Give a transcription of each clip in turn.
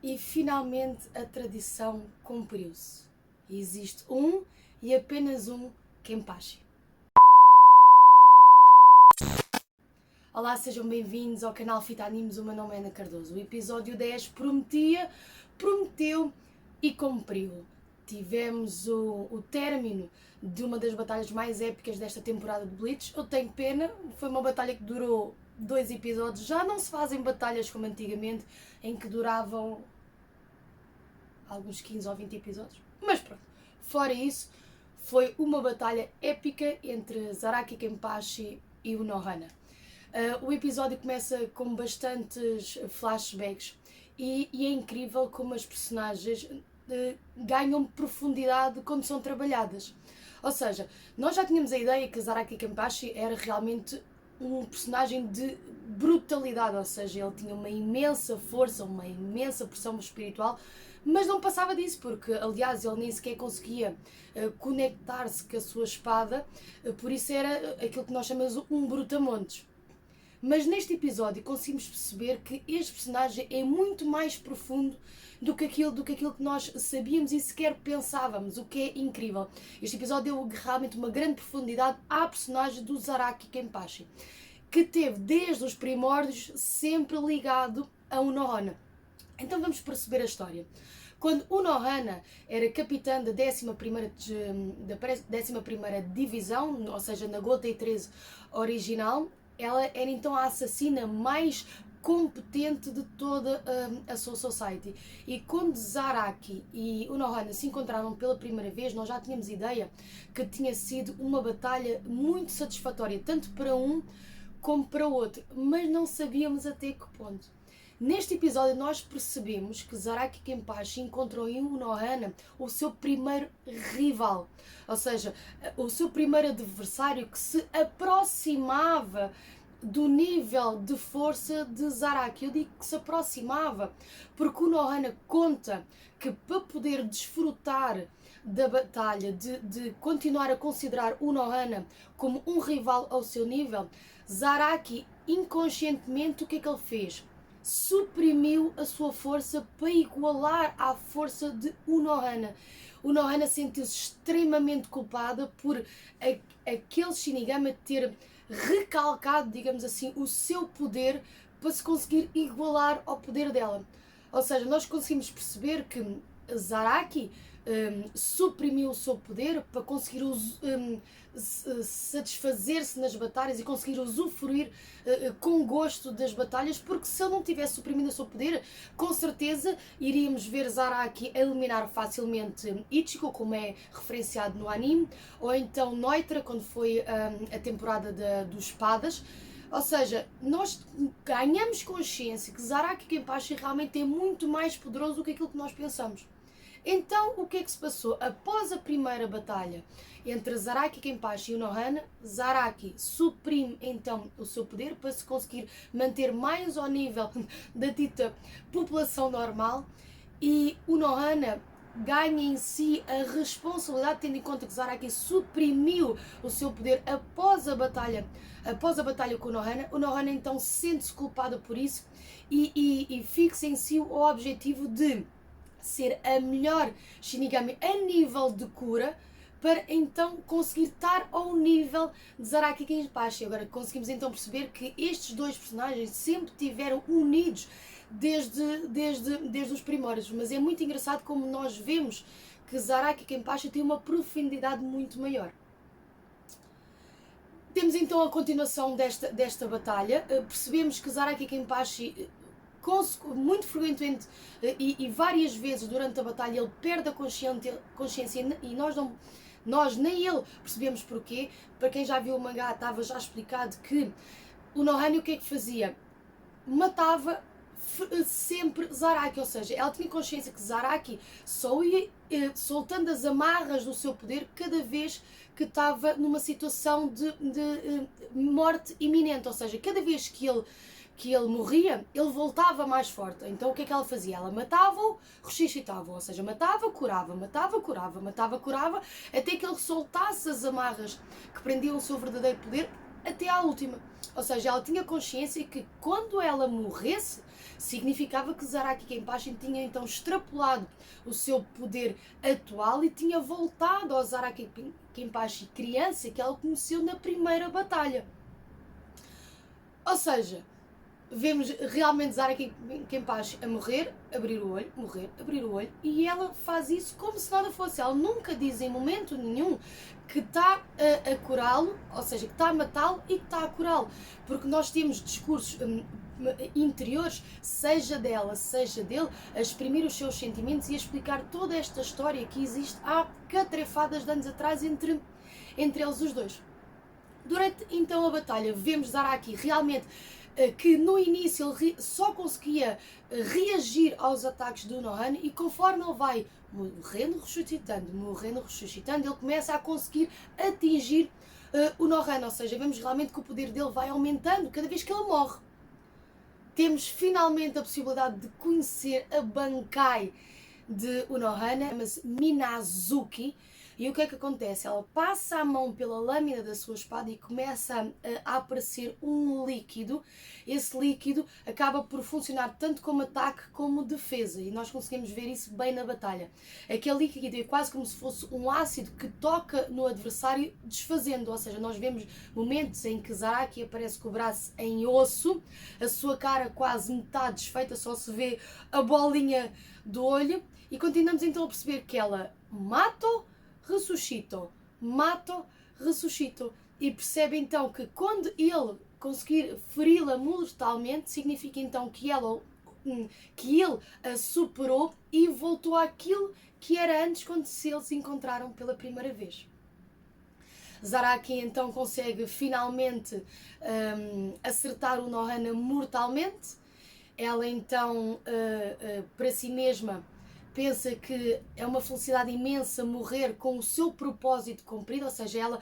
E finalmente a tradição cumpriu-se. Existe um e apenas um Kenpachi. Olá, sejam bem-vindos ao canal Fita Animes, o meu nome é Ana Cardoso. O episódio 10 prometeu e cumpriu. Tivemos o término de uma das batalhas mais épicas desta temporada de Bleach. Eu tenho pena, foi uma batalha que durou 2 episódios. Já não se fazem batalhas como antigamente, em que duravam alguns 15 ou 20 episódios. Mas pronto, fora isso, foi uma batalha épica entre Zaraki Kenpachi e o Nohana. O episódio começa com bastantes flashbacks e é incrível como as personagens ganham profundidade quando são trabalhadas. Ou seja, nós já tínhamos a ideia que Zaraki Kenpachi era realmente um personagem de brutalidade, ou seja, ele tinha uma imensa força, uma imensa pressão espiritual, mas não passava disso, porque aliás ele nem sequer conseguia conectar-se com a sua espada, por isso era aquilo que nós chamamos um brutamontes. Mas neste episódio conseguimos perceber que este personagem é muito mais profundo do que aquilo que nós sabíamos e sequer pensávamos, o que é incrível. Este episódio deu realmente uma grande profundidade à personagem do Zaraki Kenpachi, que teve desde os primórdios sempre ligado a Unohana. Então vamos perceber a história. Quando Unohana era capitã da 11ª Divisão, ou seja, na Gotei 13 original, ela era então a assassina mais competente de toda a Soul Society. E quando Zaraki e Unohana se encontraram pela primeira vez, nós já tínhamos ideia que tinha sido uma batalha muito satisfatória, tanto para um como para o outro, mas não sabíamos até que ponto. Neste episódio nós percebemos que Zaraki Kenpachi encontrou em Unohana o seu primeiro rival, ou seja, o seu primeiro adversário que se aproximava do nível de força de Zaraki. Eu digo que se aproximava porque Unohana conta que para poder desfrutar da batalha, de continuar a considerar Unohana como um rival ao seu nível, Zaraki inconscientemente o que é que ele fez? Suprimiu a sua força para igualar à força de Unohana. Unohana sentiu-se extremamente culpada por aquele Shinigami ter recalcado, digamos assim, o seu poder para se conseguir igualar ao poder dela. Ou seja, nós conseguimos perceber que Zaraki suprimiu o seu poder para conseguir satisfazer-se nas batalhas e conseguir usufruir com gosto das batalhas, porque se ele não tivesse suprimido o seu poder, com certeza iríamos ver Zaraki eliminar facilmente Ichigo, como é referenciado no anime, ou então Noitra, quando foi a temporada dos espadas. Ou seja, nós ganhamos consciência que Zaraki Kenpachi realmente é muito mais poderoso do que aquilo que nós pensamos. Então, o que é que se passou? Após a primeira batalha entre Zaraki Kenpachi e Unohana, Zaraki suprime então o seu poder para se conseguir manter mais ao nível da dita população normal, e Unohana ganha em si a responsabilidade, tendo em conta que Zaraki suprimiu o seu poder após a batalha com Unohana. Unohana então sente-se culpada por isso e fixa em si o objetivo de ser a melhor Shinigami a nível de cura, para então conseguir estar ao nível de Zaraki Kenpachi. Agora conseguimos então perceber que estes dois personagens sempre estiveram unidos desde os primórdios, mas é muito engraçado como nós vemos que Zaraki Kenpachi tem uma profundidade muito maior. Temos então a continuação desta batalha. Percebemos que Zaraki Kenpachi muito frequentemente e várias vezes durante a batalha ele perde a consciência e nós nem ele percebemos porquê. Para quem já viu o mangá, estava já explicado que o Unohana o que é que fazia? Matava sempre Zaraki, ou seja, ela tinha consciência que Zaraki só ia soltando as amarras do seu poder cada vez que estava numa situação de morte iminente, ou seja, cada vez que ele morria, ele voltava mais forte. Então o que é que ela fazia? Ela matava-o, ressuscitava-o, ou seja, matava, curava, até que ele soltasse as amarras que prendiam o seu verdadeiro poder até à última. Ou seja, ela tinha consciência que quando ela morresse, Significava que Zaraki Kenpachi tinha então extrapolado o seu poder atual e tinha voltado ao Zaraki Kenpachi criança que ela conheceu na primeira batalha. Ou seja, vemos realmente Zaraki Kenpachi a morrer, abrir o olho, morrer, abrir o olho, e ela faz isso como se nada fosse. Ela nunca diz em momento nenhum que está a curá-lo, ou seja, que está a matá-lo e que está a curá-lo, porque nós temos discursos interiores, seja dela, seja dele, a exprimir os seus sentimentos e a explicar toda esta história que existe há catrefadas de anos atrás entre eles os dois. Durante então a batalha, vemos Zaraki realmente que no início ele só conseguia reagir aos ataques do Nohana, e conforme ele vai morrendo, ressuscitando, ele começa a conseguir atingir o Nohana, ou seja, vemos realmente que o poder dele vai aumentando cada vez que ele morre. Temos finalmente a possibilidade de conhecer a Bankai de Unohana, chama-se Minazuki. E o que é que acontece? Ela passa a mão pela lâmina da sua espada e começa a aparecer um líquido. Esse líquido acaba por funcionar tanto como ataque como defesa, e nós conseguimos ver isso bem na batalha. Aquele líquido é quase como se fosse um ácido que toca no adversário, desfazendo. Ou seja, nós vemos momentos em que Zaraki aparece com o braço em osso, a sua cara quase metade desfeita, só se vê a bolinha do olho, e continuamos então a perceber que ela mato, ressuscito, mato, ressuscito, e percebe então que quando ele conseguir feri-la mortalmente, significa então que ele a superou e voltou àquilo que era antes, quando eles se encontraram pela primeira vez. Zaraki então consegue finalmente acertar o Nohana mortalmente. Ela então, para si mesma, pensa que é uma felicidade imensa morrer com o seu propósito cumprido, ou seja, ela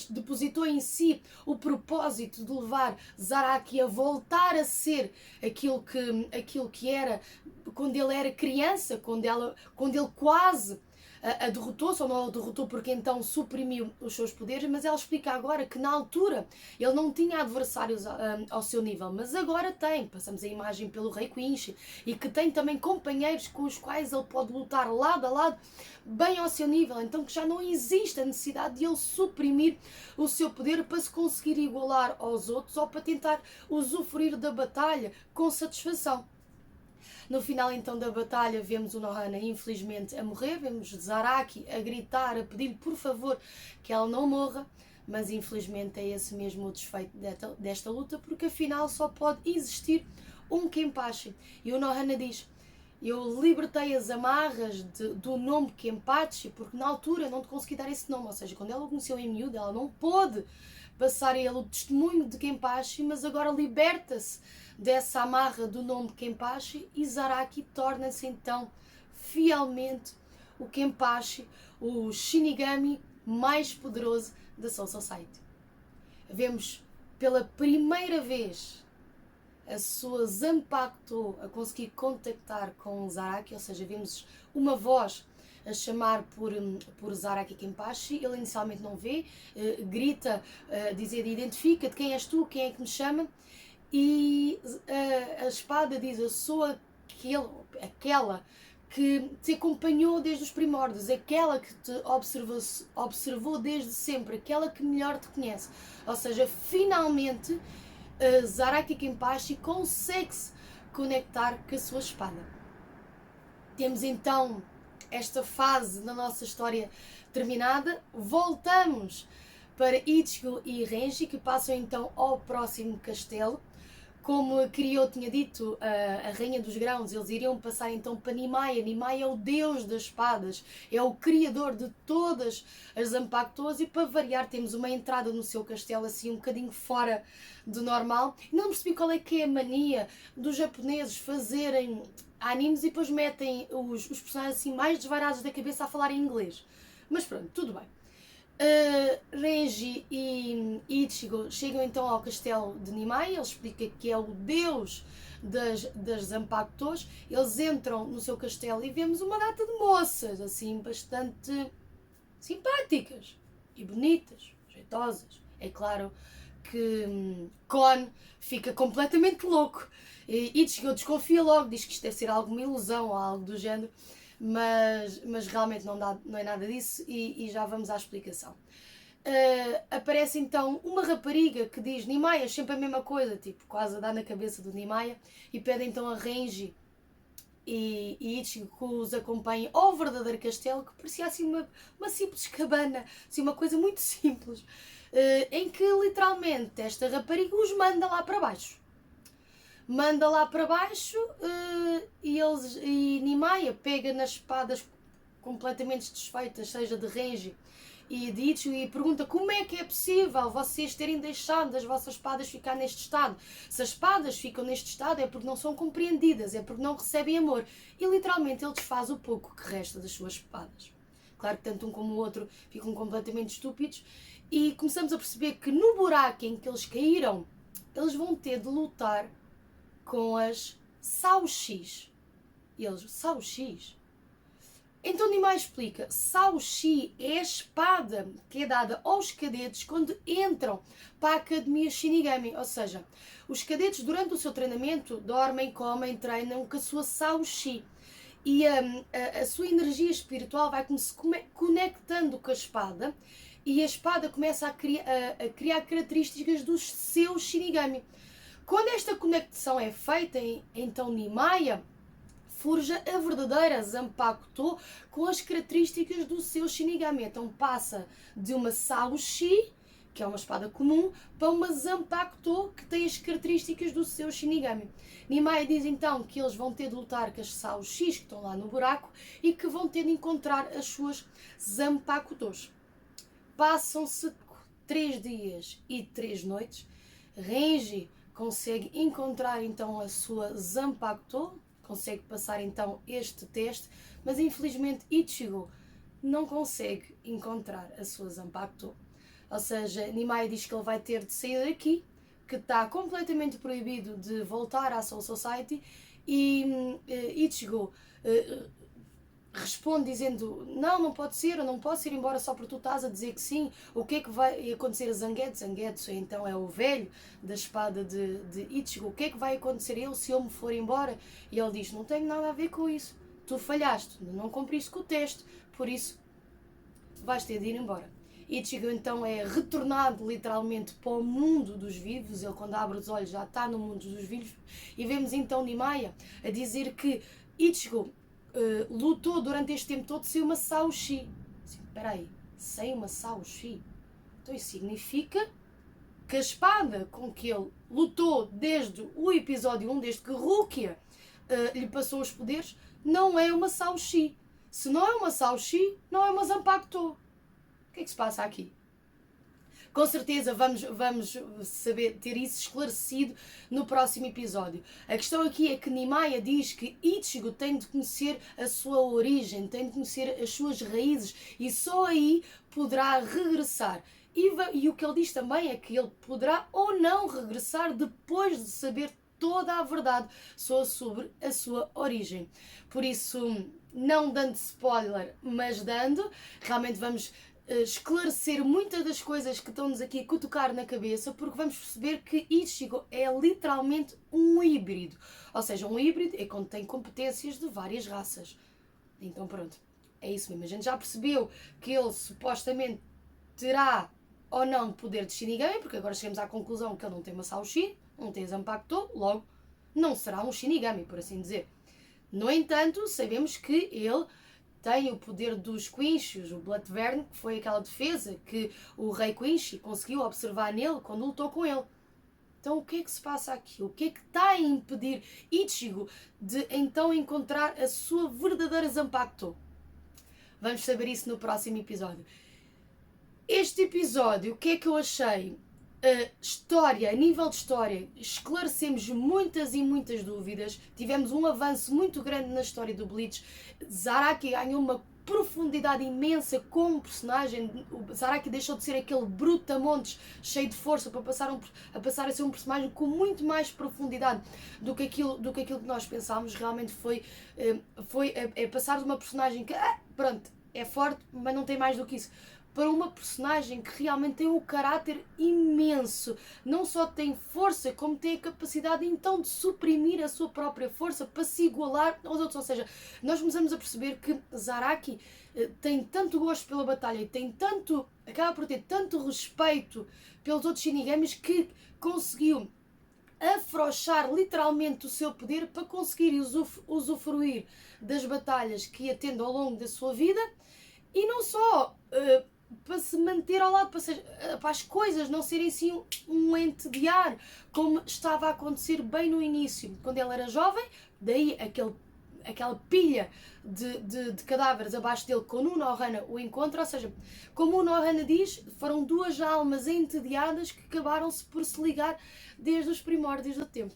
depositou em si o propósito de levar Zaraki a voltar a ser aquilo que era quando ele era criança, quando ele quase a derrotou, só não a derrotou porque então suprimiu os seus poderes, mas ela explica agora que na altura ele não tinha adversários ao seu nível, mas agora tem. Passamos a imagem pelo Rei Quincy, e que tem também companheiros com os quais ele pode lutar lado a lado, bem ao seu nível, então que já não existe a necessidade de ele suprimir o seu poder para se conseguir igualar aos outros ou para tentar usufruir da batalha com satisfação. No final então da batalha vemos o Nohana infelizmente a morrer, vemos Zaraki a gritar, a pedir-lhe por favor que ela não morra, mas infelizmente é esse mesmo o desfeito desta luta, porque afinal só pode existir um Kenpachi. E o Nohana diz: eu libertei as amarras do nome Kenpachi porque na altura não te consegui dar esse nome, ou seja, quando ela o conheceu em miúdo, ela não pôde passar a ele o testemunho de Kenpachi, mas agora liberta-se dessa amarra do nome de Kenpachi, e Zaraki torna-se então fielmente o Kenpachi, o Shinigami mais poderoso da Soul Society. Vemos pela primeira vez a sua Zanpakuto a conseguir contactar com Zaraki, ou seja, vemos uma voz a chamar por Zaraki Kenpachi. Ele inicialmente não vê, grita, dizer: identifica-te, quem és tu, quem é que me chama? E a espada diz: eu sou aquela que te acompanhou desde os primórdios, aquela que te observou desde sempre, aquela que melhor te conhece. Ou seja, finalmente Zaraki Kenpachi consegue-se conectar com a sua espada. Temos então esta fase na nossa história terminada. Voltamos para Ichigo e Renji, que passam então ao próximo castelo. Como a Kiryu tinha dito, a Rainha dos Grãos, eles iriam passar então para Nimai. Nimai é o deus das espadas, é o criador de todas as Zanpakutos, e para variar temos uma entrada no seu castelo assim um bocadinho fora do normal. Não percebi qual é que é a mania dos japoneses fazerem animes e depois metem os personagens assim mais desvarados da cabeça a falar em inglês. Mas pronto, tudo bem. Renji e Ichigo chegam então ao castelo de Nimai. Ele explica que é o deus das Zanpakutos. Eles entram no seu castelo e vemos uma data de moças assim bastante simpáticas e bonitas, jeitosas. É claro que Kon fica completamente louco. E Ichigo desconfia logo, diz que isto deve ser alguma ilusão ou algo do género, mas realmente não é nada disso e já vamos à explicação. Aparece então uma rapariga que diz Nimaya, sempre a mesma coisa, tipo, quase a dar na cabeça do Nimaya, e pede então a Renji e Ichigo que os acompanhem ao verdadeiro castelo, que parecia assim uma simples cabana, assim uma coisa muito simples, em que literalmente esta rapariga os manda lá para baixo. Manda lá para baixo e Nimaya pega nas espadas completamente desfeitas, seja de Renji e de Ichigo, e pergunta como é que é possível vocês terem deixado as vossas espadas ficar neste estado. Se as espadas ficam neste estado é porque não são compreendidas, é porque não recebem amor. E literalmente ele desfaz o pouco que resta das suas espadas. Claro que tanto um como o outro ficam completamente estúpidos e começamos a perceber que no buraco em que eles caíram, eles vão ter de lutar com as Sao-X. E eles, Sao-X? Então Nimai explica, Sao-Shi é a espada que é dada aos cadetes quando entram para a Academia Shinigami. Ou seja, os cadetes durante o seu treinamento dormem, comem, treinam com a sua Sao-Shi. E a sua energia espiritual vai se conectando com a espada e a espada começa a criar características dos seus Shinigami. Quando esta conexão é feita, então Nimaya forja a verdadeira Zanpakuto com as características do seu Shinigami. Então passa de uma Sao-Shi, que é uma espada comum, para uma Zanpakuto que tem as características do seu Shinigami. Nimai diz então que eles vão ter de lutar com as Sao-X que estão lá no buraco e que vão ter de encontrar as suas Zanpakutos. Passam-se 3 dias e 3 noites. Renji consegue encontrar então a sua Zanpakuto, consegue passar então este teste, mas infelizmente Ichigo não consegue encontrar a sua Zanpakuto. Ou seja, Nimai diz que ele vai ter de sair daqui, que está completamente proibido de voltar à Soul Society, e Ichigo responde dizendo não pode ser, eu não posso ir embora só porque tu estás a dizer que sim. O que é que vai acontecer a Zangetsu? Zangetsu então é o velho da espada de Ichigo. O que é que vai acontecer a ele se eu me for embora? E ele diz, não tenho nada a ver com isso, tu falhaste, não cumpriste com o teste, por isso vais ter de ir embora. Ichigo então é retornado literalmente para o mundo dos vivos. Ele quando abre os olhos já está no mundo dos vivos e vemos então Nimaya a dizer que Ichigo lutou durante este tempo todo sem uma Sao-Shi. Espera aí, sem uma Sao-Shi? Então isso significa que a espada com que ele lutou desde o episódio 1, desde que Rukia lhe passou os poderes, não é uma Sao-Shi. Se não é uma Sao-Shi, não é uma Zanpakuto. O que é que se passa aqui? Com certeza vamos saber ter isso esclarecido no próximo episódio. A questão aqui é que Nimaya diz que Ichigo tem de conhecer a sua origem, tem de conhecer as suas raízes e só aí poderá regressar. E o que ele diz também é que ele poderá ou não regressar depois de saber toda a verdade sobre a sua origem. Por isso, não dando spoiler, mas dando, realmente vamos esclarecer muitas das coisas que estão-nos aqui a cutucar na cabeça, porque vamos perceber que Ichigo é literalmente um híbrido. Ou seja, um híbrido é quando tem competências de várias raças. Então pronto, é isso mesmo. A gente já percebeu que ele supostamente terá ou não poder de Shinigami, porque agora chegamos à conclusão que ele não tem uma Sao-Shi, não tem Zanpakuto, logo não será um Shinigami, por assim dizer. No entanto, sabemos que ele tem o poder dos Quinchos, o Bloodvern, que foi aquela defesa que o rei Quinch conseguiu observar nele quando lutou com ele. Então o que é que se passa aqui? O que é que está a impedir Ichigo de então encontrar a sua verdadeira Zanpakuto? Vamos saber isso no próximo episódio. Este episódio, o que é que eu achei? A nível de história, esclarecemos muitas e muitas dúvidas, tivemos um avanço muito grande na história do Bleach. Zaraki ganhou uma profundidade imensa como personagem. O Zaraki deixou de ser aquele brutamontes cheio de força para passar a ser um personagem com muito mais profundidade do que aquilo que nós pensámos. Realmente foi passar de uma personagem que pronto, é forte, mas não tem mais do que isso, para uma personagem que realmente tem um caráter imenso. Não só tem força, como tem a capacidade então de suprimir a sua própria força para se igualar aos outros. Ou seja, nós começamos a perceber que Zaraki tem tanto gosto pela batalha e acaba por ter tanto respeito pelos outros Shinigamis que conseguiu afrouxar literalmente o seu poder para conseguir usufruir das batalhas que ia tendo ao longo da sua vida, e não só para se manter ao lado, para as coisas não serem assim um ente de ar, como estava a acontecer bem no início, quando ele era jovem. Daí aquela pilha de cadáveres abaixo dele, quando o Nohana o encontra. Ou seja, como o Nohana diz, foram duas almas entediadas que acabaram-se por se ligar desde os primórdios do tempo.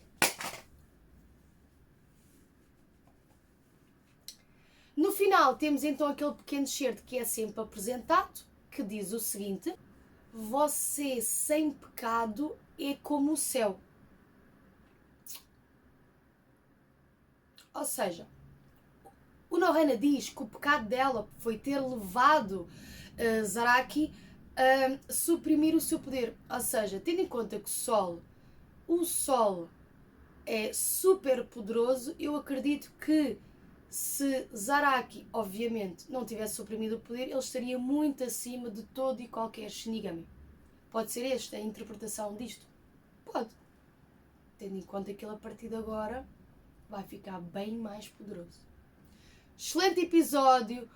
No final temos então aquele pequeno excerto que é sempre apresentado, que diz o seguinte: você sem pecado é como o céu. Ou seja, o Nohana diz que o pecado dela foi ter levado Zaraki a suprimir o seu poder. Ou seja, tendo em conta que o Sol é super poderoso, eu acredito que se Zaraki, obviamente, não tivesse suprimido o poder, ele estaria muito acima de todo e qualquer Shinigami. Pode ser esta a interpretação disto? Pode. Tendo em conta que ele a partir de agora vai ficar bem mais poderoso. Excelente episódio,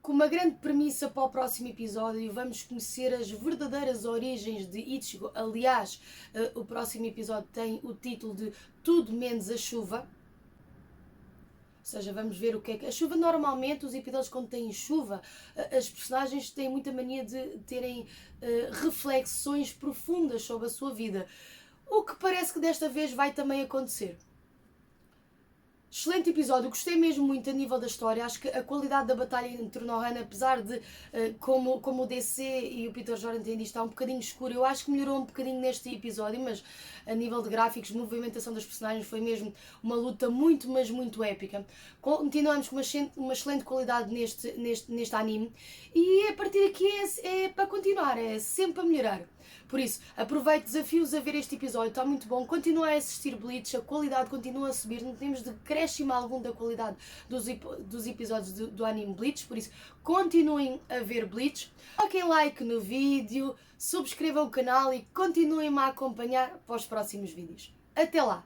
com uma grande premissa para o próximo episódio. Vamos conhecer as verdadeiras origens de Ichigo. Aliás, o próximo episódio tem o título de Tudo Menos a Chuva. Ou seja, vamos ver o que é que... A chuva, normalmente, os episódios quando têm chuva, as personagens têm muita mania de terem reflexões profundas sobre a sua vida. O que parece que desta vez vai também acontecer. Excelente episódio, gostei mesmo muito a nível da história. Acho que a qualidade da batalha entre o Nohana, apesar de como o DC e o Peter Jordan têm dito, está um bocadinho escuro, eu acho que melhorou um bocadinho neste episódio, mas a nível de gráficos, movimentação das personagens, foi mesmo uma luta muito, mas muito épica. Continuamos com uma excelente qualidade neste anime, e a partir daqui é para continuar, é sempre a melhorar. Por isso, aproveito, desafios a ver este episódio, está muito bom. Continua a assistir Bleach, a qualidade continua a subir, não temos decréscimo algum da qualidade dos episódios do anime Bleach, por isso continuem a ver Bleach. Coloquem like no vídeo, subscrevam o canal e continuem-me a acompanhar para os próximos vídeos. Até lá!